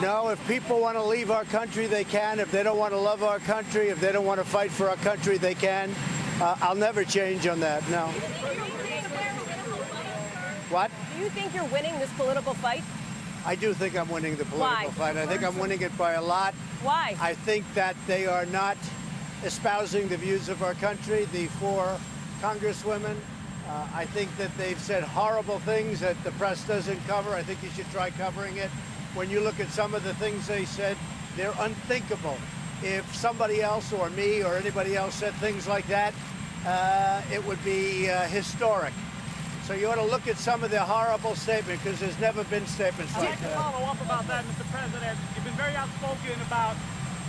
No, if people want to leave our country, they can. If they don't want to love our country, if they don't want to fight for our country, they can. I'll never change on that, no. What? Do you think you're winning this political fight? I do think I'm winning the political fight. I think I'm winning it by a lot. Why? I think that they are not espousing the views of our country, the 4 congresswomen. I think that they've said horrible things that the press doesn't cover. I think you should try covering it. When you look at some of the things they said, they're unthinkable. If somebody else or me or anybody else said things like that, it would be historic. So you ought to look at some of the horrible statements, because there's never been statements like that. I'd like to follow up about that, Mr. President. You've been very outspoken about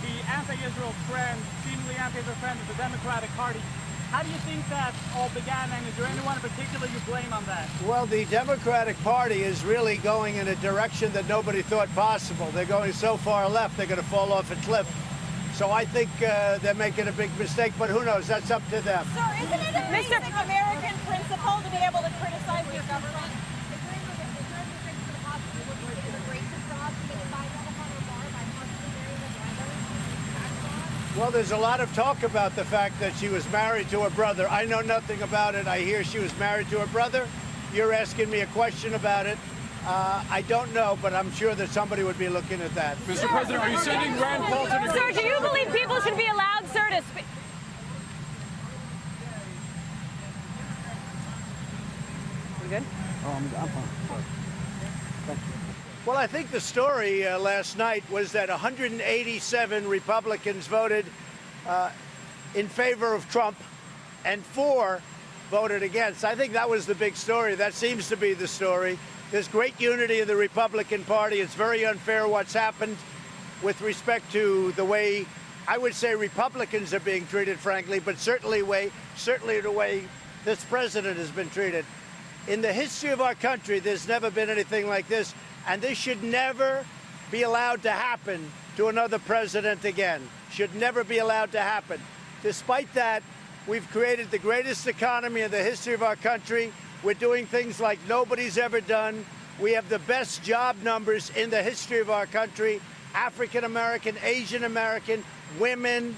the anti-Israel trend, seemingly anti-Israel trend of the Democratic Party. How do you think that all began, and is there anyone in particular you blame on that? Well, the Democratic Party is really going in a direction that nobody thought possible. They're going so far left, they're going to fall off a cliff. So I think they're making a big mistake, but who knows? That's up to them. Sir, isn't it a basic American principle to be able to criticize your government? Well, there's a lot of talk about the fact that she was married to her brother. I know nothing about it. I hear she was married to her brother. You're asking me a question about it. I don't know, but I'm sure that somebody would be looking at that. Mr. President, are you sending Rand Paul to the... Sir, do you believe people should be allowed, sir, to speak? You good? Oh, I'm fine. Thank you. Well, I think the story last night was that 187 Republicans voted in favor of Trump and 4 voted against. I think that was the big story. That seems to be the story. There's great unity in the Republican Party. It's very unfair what's happened with respect to the way, I would say, Republicans are being treated, frankly, but certainly the way this president has been treated. In the history of our country, there's never been anything like this, and this should never be allowed to happen to another president again. Should never be allowed to happen. Despite that, we've created the greatest economy in the history of our country. We're doing things like nobody's ever done. We have the best job numbers in the history of our country. African American, Asian American, women,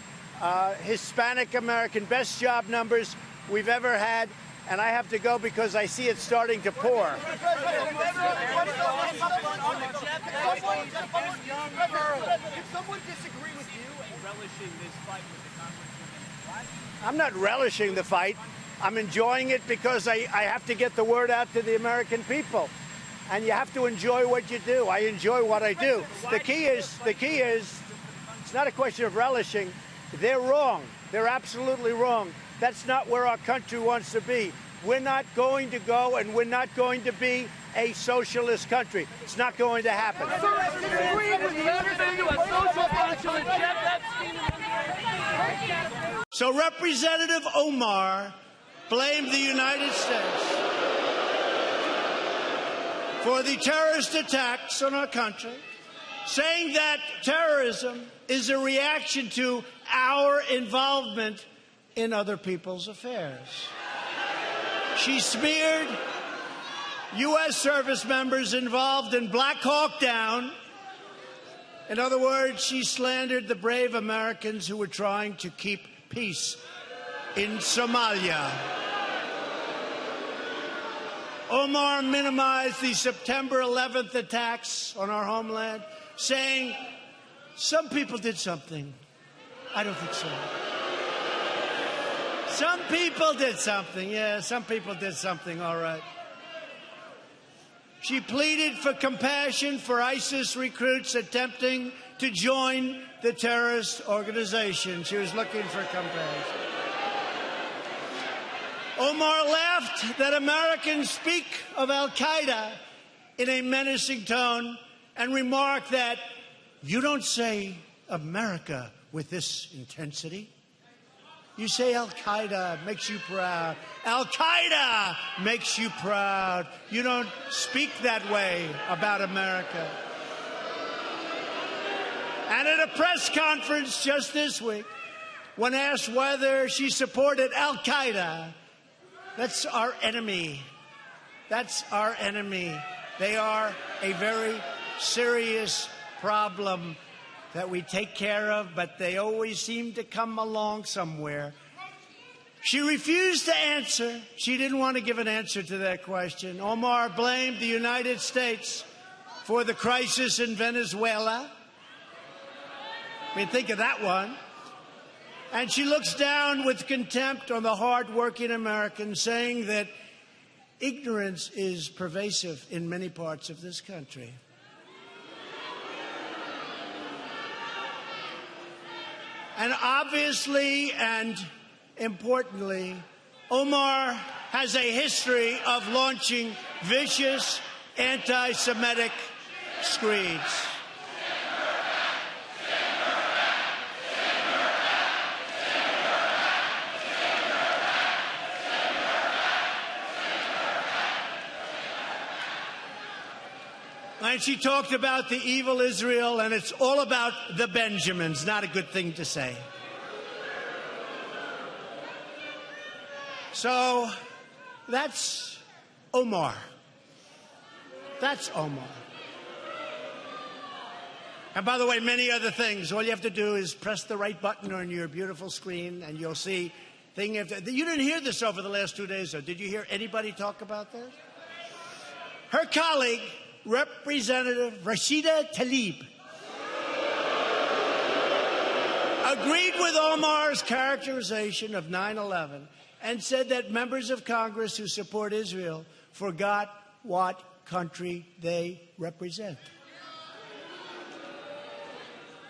Hispanic American, best job numbers we've ever had. And I have to go because I see it starting to pour. If someone disagree with you and relishing this fight with the Congresswoman, I'm not relishing the fight. I'm enjoying it because I have to get the word out to the American people. And you have to enjoy what you do. I enjoy what I do. The key is, it's not a question of relishing. They're wrong. They're absolutely wrong. That's not where our country wants to be. We're not going to go, and we're not going to be a socialist country. It's not going to happen. So Representative Omar blamed the United States for the terrorist attacks on our country, saying that terrorism is a reaction to our involvement in other people's affairs. She smeared U.S. service members involved in Black Hawk Down. In other words, she slandered the brave Americans who were trying to keep peace in Somalia. Omar minimized the September 11th attacks on our homeland, saying some people did something. I don't think so. Some people did something. Yeah, some people did something, all right. She pleaded for compassion for ISIS recruits attempting to join the terrorist organization. She was looking for compassion. Omar laughed that Americans speak of al-Qaeda in a menacing tone and remarked that you don't say America with this intensity. You say al-Qaeda makes you proud. Al-Qaeda makes you proud. You don't speak that way about America. And at a press conference just this week, when asked whether she supported al-Qaeda, that's our enemy. That's our enemy. They are a very serious problem that we take care of, but they always seem to come along somewhere. She refused to answer. She didn't want to give an answer to that question. Omar blamed the United States for the crisis in Venezuela. I mean, think of that one. And she looks down with contempt on the hard-working Americans, saying that ignorance is pervasive in many parts of this country. And obviously and importantly, Omar has a history of launching vicious anti-Semitic screeds. And she talked about the evil Israel, and it's all about the Benjamins. Not a good thing to say. So that's Omar. That's Omar. And by the way, many other things. All you have to do is press the right button on your beautiful screen, and you'll see thing after. You didn't hear this over the last 2 days, though. Did you hear anybody talk about this? Her colleague, Representative Rashida Tlaib, agreed with Omar's characterization of 9/11 and said that members of Congress who support Israel forgot what country they represent.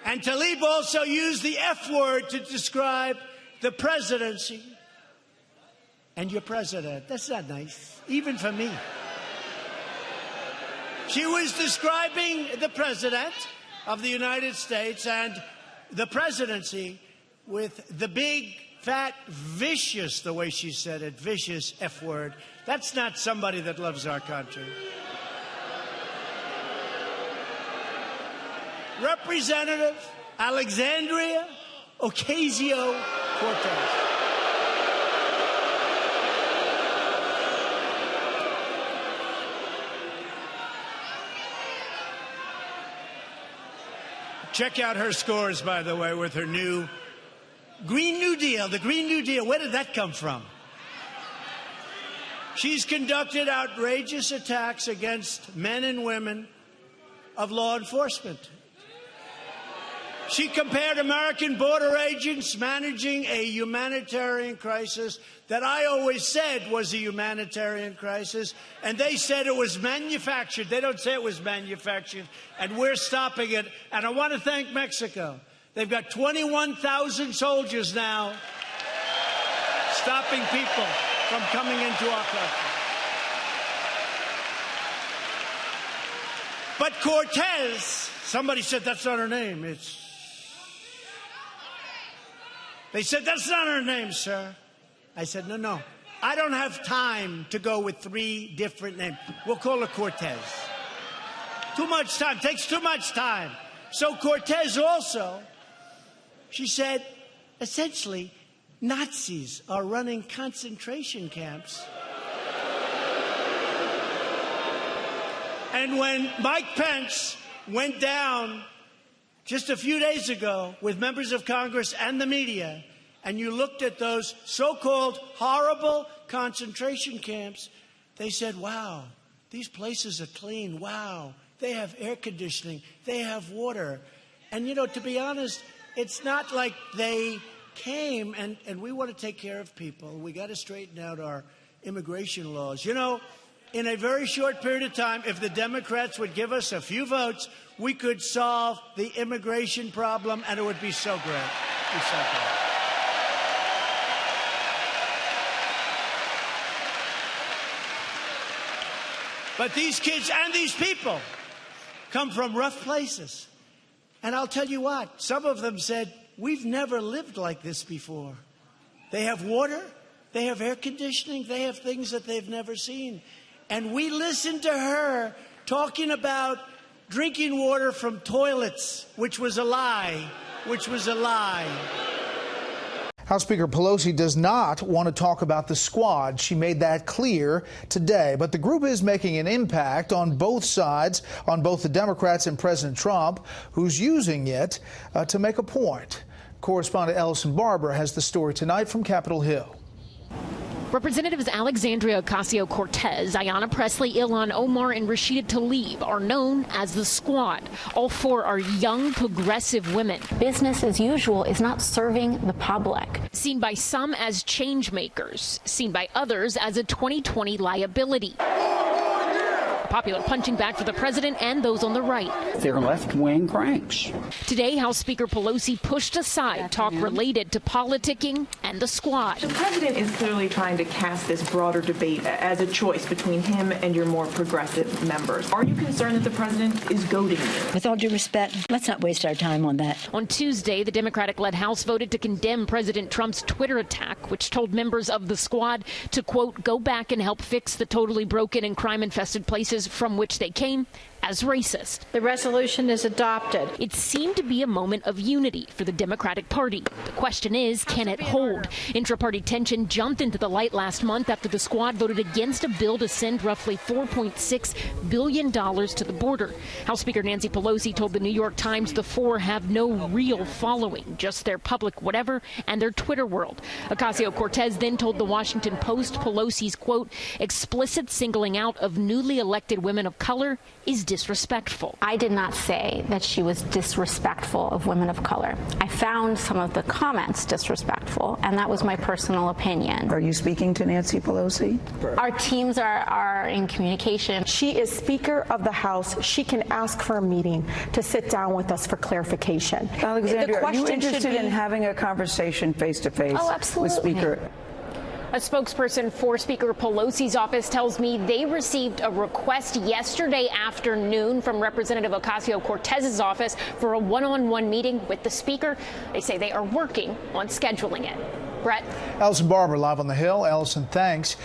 And Tlaib also used the F word to describe the presidency and your president. That's not nice, even for me. She was describing the president of the United States and the presidency with the big, fat, vicious, the way she said it, vicious F word. That's not somebody that loves our country. Representative Alexandria Ocasio-Cortez. Check out her scores, by the way, with her new Green New Deal. The Green New Deal, where did that come from? She's conducted outrageous attacks against men and women of law enforcement. She compared American border agents managing a humanitarian crisis that I always said was a humanitarian crisis, and they said it was manufactured. They don't say it was manufactured, and we're stopping it. And I want to thank Mexico. They've got 21,000 soldiers now stopping people from coming into our country. But Cortez, somebody said that's not her name. They said, that's not her name, sir. I said, no. I don't have time to go with 3 different names. We'll call her Cortez. Too much time. Takes too much time. So Cortez also, she said, essentially, Nazis are running concentration camps. And when Mike Pence went down just a few days ago with members of Congress and the media, and you looked at those so-called horrible concentration camps, they said, wow, these places are clean. Wow, they have air conditioning. They have water. And, you know, to be honest, it's not like they came and we want to take care of people. We got to straighten out our immigration laws. You know, in a very short period of time, if the Democrats would give us a few votes, we could solve the immigration problem, and it would be so great. It'd be so great. But these kids and these people come from rough places. And I'll tell you what, some of them said, we've never lived like this before. They have water, they have air conditioning, they have things that they've never seen. And we listened to her talking about drinking water from toilets, which was a lie, House Speaker Pelosi does not want to talk about the squad. She made that clear today. But the group is making an impact on both sides, on both the Democrats and President Trump, who's using it to make a point. Correspondent Ellison Barber has the story tonight from Capitol Hill. Representatives Alexandria Ocasio-Cortez, Ayanna Pressley, Ilhan Omar, and Rashida Tlaib are known as the Squad. All four are young, progressive women. Business as usual is not serving the public. Seen by some as change makers, seen by others as a 2020 liability. A popular punching bag for the president and those on the right. They're left-wing cranks. Today, House Speaker Pelosi pushed aside talk related to politicking and the Squad. The president is clearly trying to cast this broader debate as a choice between him and your more progressive members. Are you concerned that the president is goading you? With all due respect, let's not waste our time on that. On Tuesday, the Democratic-led House voted to condemn President Trump's Twitter attack, which told members of the Squad to, quote, go back and help fix the totally broken and crime-infested places from which they came, as racist. The resolution is adopted. It seemed to be a moment of unity for the Democratic Party. The question is, can it hold? Intra-party tension jumped into the light last month after the Squad voted against a bill to send roughly $4.6 billion to the border. House Speaker Nancy Pelosi told the New York Times the four have no real following, just their public whatever and their Twitter world. Ocasio-Cortez then told the Washington Post Pelosi's, quote, explicit singling out of newly elected women of color is disrespectful. I did not say that she was disrespectful of women of color. I found some of the comments disrespectful, and that was my personal opinion. Are you speaking to Nancy Pelosi? Our teams are in communication. She is Speaker of the House. She can ask for a meeting to sit down with us for clarification. Alexandria, are you interested in having a conversation face-to-face with Speaker? A spokesperson for Speaker Pelosi's office tells me they received a request yesterday afternoon from Representative Ocasio-Cortez's office for a one-on-one meeting with the Speaker. They say they are working on scheduling it. Brett? Ellison Barber live on the Hill. Ellison, thanks.